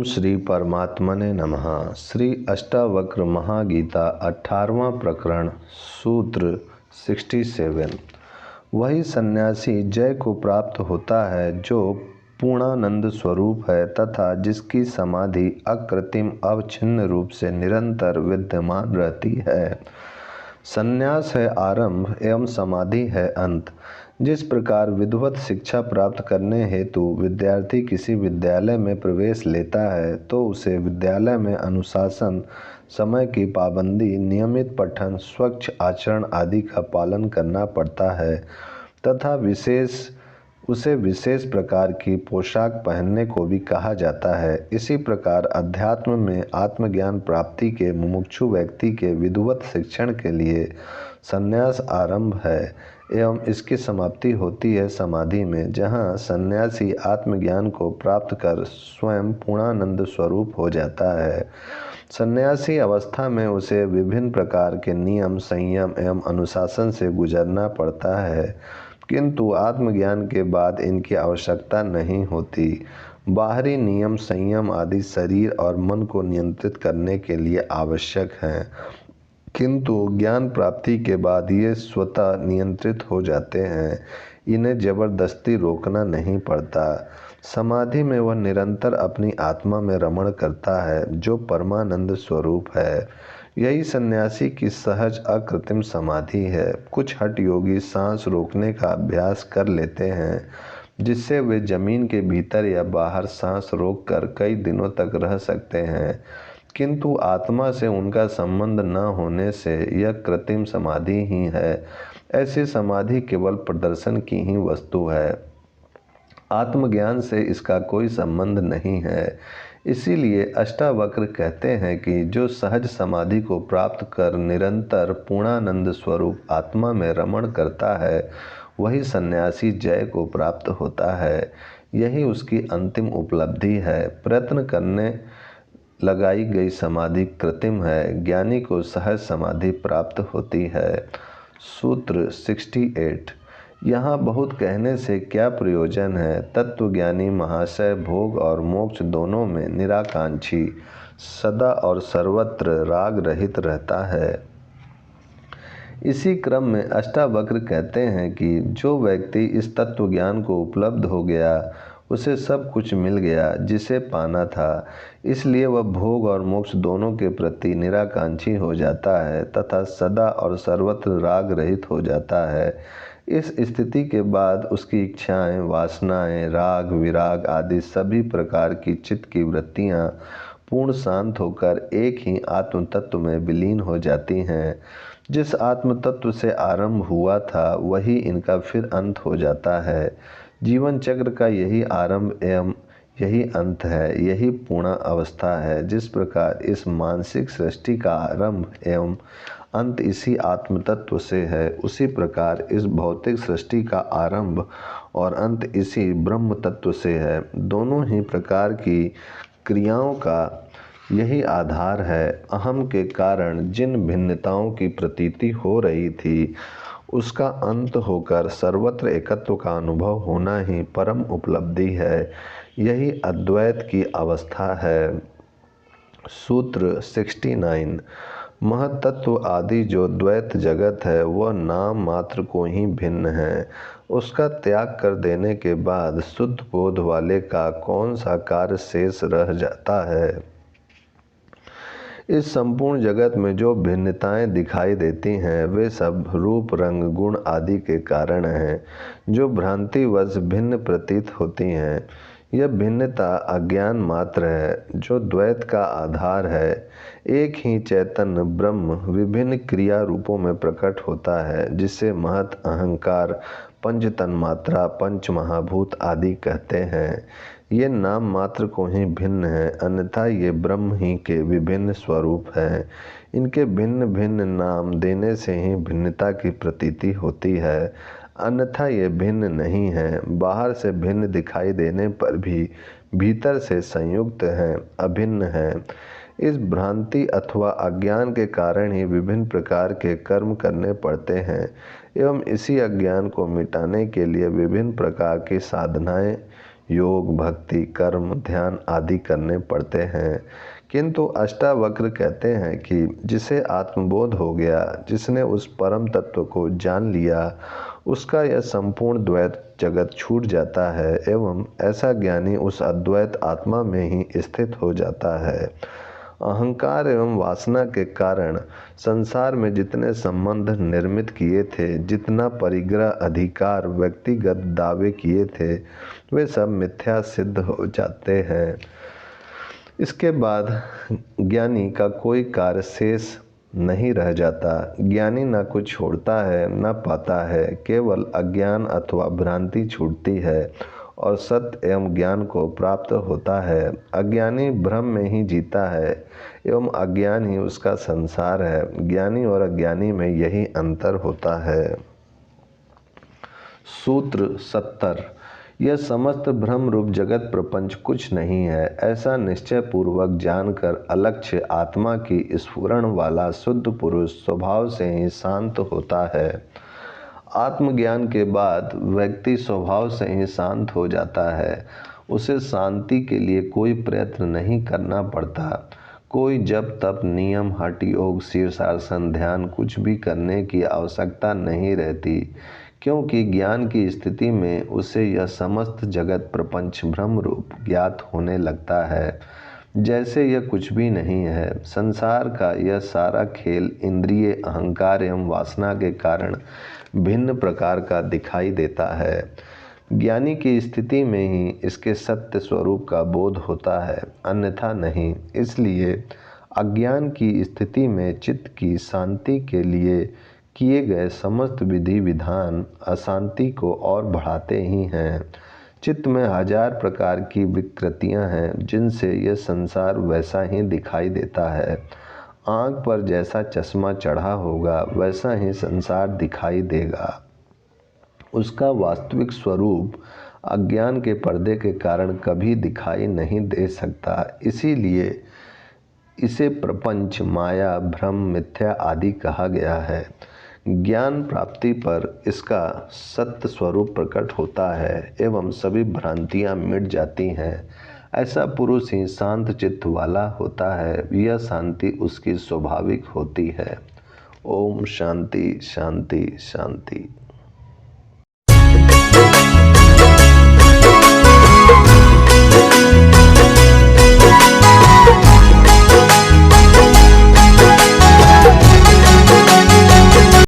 श्री परमात्मने नमः। श्री अष्टावक्र महागीता 18वां प्रकरण सूत्र 67। वही सन्यासी जय को प्राप्त होता है जो पूर्णानंद स्वरूप है तथा जिसकी समाधि अकृत्रिम अवच्छिन्न रूप से निरंतर विद्यमान रहती है। संन्यास है आरंभ एवं समाधि है अंत। जिस प्रकार विधिवत शिक्षा प्राप्त करने हेतु विद्यार्थी किसी विद्यालय में प्रवेश लेता है तो उसे विद्यालय में अनुशासन, समय की पाबंदी, नियमित पठन, स्वच्छ आचरण आदि का पालन करना पड़ता है तथा उसे विशेष प्रकार की पोशाक पहनने को भी कहा जाता है। इसी प्रकार अध्यात्म में आत्मज्ञान प्राप्ति के मुमुक्षु व्यक्ति के विधिवत शिक्षण के लिए संन्यास आरंभ है एवं इसकी समाप्ति होती है समाधि में, जहाँ सन्यासी आत्मज्ञान को प्राप्त कर स्वयं पूर्णानंद स्वरूप हो जाता है। सन्यासी अवस्था में उसे विभिन्न प्रकार के नियम, संयम एवं अनुशासन से गुजरना पड़ता है, किंतु आत्मज्ञान के बाद इनकी आवश्यकता नहीं होती। बाहरी नियम, संयम आदि शरीर और मन को नियंत्रित करने के लिए आवश्यक हैं, किंतु ज्ञान प्राप्ति के बाद ये स्वतः नियंत्रित हो जाते हैं। इन्हें जबरदस्ती रोकना नहीं पड़ता। समाधि में वह निरंतर अपनी आत्मा में रमण करता है जो परमानंद स्वरूप है। यही सन्यासी की सहज अकृत्रिम समाधि है। कुछ हठ योगी सांस रोकने का अभ्यास कर लेते हैं, जिससे वे जमीन के भीतर या बाहर सांस रोककर कई दिनों तक रह सकते हैं, किंतु आत्मा से उनका संबंध न होने से यह कृत्रिम समाधि ही है। ऐसी समाधि केवल प्रदर्शन की ही वस्तु है, आत्मज्ञान से इसका कोई संबंध नहीं है। इसीलिए अष्टावक्र कहते हैं कि जो सहज समाधि को प्राप्त कर निरंतर पूर्णानंद स्वरूप आत्मा में रमण करता है, वही सन्यासी जय को प्राप्त होता है। यही उसकी अंतिम उपलब्धि है। प्रयत्न करने लगाई गई समाधि कृत्रिम है, ज्ञानी को सहज समाधि प्राप्त होती है। सूत्र 68। यहाँ बहुत कहने से क्या प्रयोजन है। तत्वज्ञानी महाशय भोग और मोक्ष दोनों में निराकांक्षी, सदा और सर्वत्र राग रहित रहता है। इसी क्रम में अष्टावक्र कहते हैं कि जो व्यक्ति इस तत्वज्ञान को उपलब्ध हो गया उसे सब कुछ मिल गया जिसे पाना था, इसलिए वह भोग और मोक्ष दोनों के प्रति निराकांक्षी हो जाता है तथा सदा और सर्वत्र राग रहित हो जाता है। इस स्थिति के बाद उसकी इच्छाएं, वासनाएं, राग, विराग आदि सभी प्रकार की चित्त की वृत्तियां पूर्ण शांत होकर एक ही आत्म तत्व में विलीन हो जाती हैं। जिस आत्म तत्व से आरंभ हुआ था वही इनका फिर अंत हो जाता है। जीवन चक्र का यही आरंभ एवं यही अंत है, यही पूर्ण अवस्था है। जिस प्रकार इस मानसिक सृष्टि का आरंभ एवं अंत इसी आत्म तत्व से है, उसी प्रकार इस भौतिक सृष्टि का आरंभ और अंत इसी ब्रह्म तत्व से है। दोनों ही प्रकार की क्रियाओं का यही आधार है। अहम के कारण जिन भिन्नताओं की प्रतीति हो रही थी, उसका अंत होकर सर्वत्र एकत्व का अनुभव होना ही परम उपलब्धि है। यही अद्वैत की अवस्था है। सूत्र 69। महत्तत्व आदि जो द्वैत जगत है वह नाम मात्र को ही भिन्न है। उसका त्याग कर देने के बाद शुद्ध बोध वाले का कौन सा कार्य शेष रह जाता है। इस संपूर्ण जगत में जो भिन्नताएं दिखाई देती हैं वे सब रूप, रंग, गुण आदि के कारण हैं, जो भ्रांतिवश भिन्न प्रतीत होती हैं। यह भिन्नता अज्ञान मात्र है जो द्वैत का आधार है। एक ही चैतन्य ब्रह्म विभिन्न क्रिया रूपों में प्रकट होता है, जिसे महत, अहंकार, पंच तन्मात्रा, पंच महाभूत आदि कहते हैं। ये नाम मात्र को ही भिन्न है, अन्यथा ये ब्रह्म ही के विभिन्न स्वरूप हैं। इनके भिन्न भिन्न नाम देने से ही भिन्नता की प्रतीति होती है, अन्यथा ये भिन्न नहीं है। बाहर से भिन्न दिखाई देने पर भी भीतर से संयुक्त हैं, अभिन्न हैं। इस भ्रांति अथवा अज्ञान के कारण ही विभिन्न प्रकार के कर्म करने पड़ते हैं एवं इसी अज्ञान को मिटाने के लिए विभिन्न प्रकार की साधनाएं योग, भक्ति, कर्म, ध्यान आदि करने पड़ते हैं। किंतु अष्टावक्र कहते हैं कि जिसे आत्मबोध हो गया, जिसने उस परम तत्व को जान लिया, उसका यह संपूर्ण द्वैत जगत छूट जाता है एवं ऐसा ज्ञानी उस अद्वैत आत्मा में ही स्थित हो जाता है। अहंकार एवं वासना के कारण संसार में जितने संबंध निर्मित किए थे, जितना परिग्रह, अधिकार, व्यक्तिगत दावे किए थे, वे सब मिथ्या सिद्ध हो जाते हैं। इसके बाद ज्ञानी का कोई कार्य शेष नहीं रह जाता। ज्ञानी न कुछ छोड़ता है न पाता है, केवल अज्ञान अथवा भ्रांति छूटती है और सत्य एवं ज्ञान को प्राप्त होता है। अज्ञानी भ्रम में ही जीता है एवं अज्ञान ही उसका संसार है। ज्ञानी और अज्ञानी में यही अंतर होता है। सूत्र 70। यह समस्त भ्रम रूप जगत प्रपंच कुछ नहीं है, ऐसा निश्चय पूर्वक जानकर अलक्ष्य आत्मा की स्फुरण वाला शुद्ध पुरुष स्वभाव से ही शांत होता है। आत्मज्ञान के बाद व्यक्ति स्वभाव से ही शांत हो जाता है। उसे शांति के लिए कोई प्रयत्न नहीं करना पड़ता। कोई जप तप, नियम, हठ योग, शीर्षासन, ध्यान कुछ भी करने की आवश्यकता नहीं रहती, क्योंकि ज्ञान की स्थिति में उसे यह समस्त जगत प्रपंच भ्रम रूप ज्ञात होने लगता है, जैसे यह कुछ भी नहीं है। संसार का यह सारा खेल इंद्रिय, अहंकार एवं वासना के कारण भिन्न प्रकार का दिखाई देता है। ज्ञानी की स्थिति में ही इसके सत्य स्वरूप का बोध होता है, अन्यथा नहीं। इसलिए अज्ञान की स्थिति में चित्त की शांति के लिए किए गए समस्त विधि विधान अशांति को और बढ़ाते ही हैं। चित्त में हजार प्रकार की विकृतियां हैं, जिनसे यह संसार वैसा ही दिखाई देता है। आँख पर जैसा चश्मा चढ़ा होगा, वैसा ही संसार दिखाई देगा। उसका वास्तविक स्वरूप अज्ञान के पर्दे के कारण कभी दिखाई नहीं दे सकता। इसीलिए इसे प्रपंच, माया, भ्रम, मिथ्या आदि कहा गया है। ज्ञान प्राप्ति पर इसका सत्य स्वरूप प्रकट होता है एवं सभी भ्रांतियां मिट जाती हैं। ऐसा पुरुष ही शांत चित्त वाला होता है। यह शांति उसकी स्वाभाविक होती है। ओम शांति शांति शांति।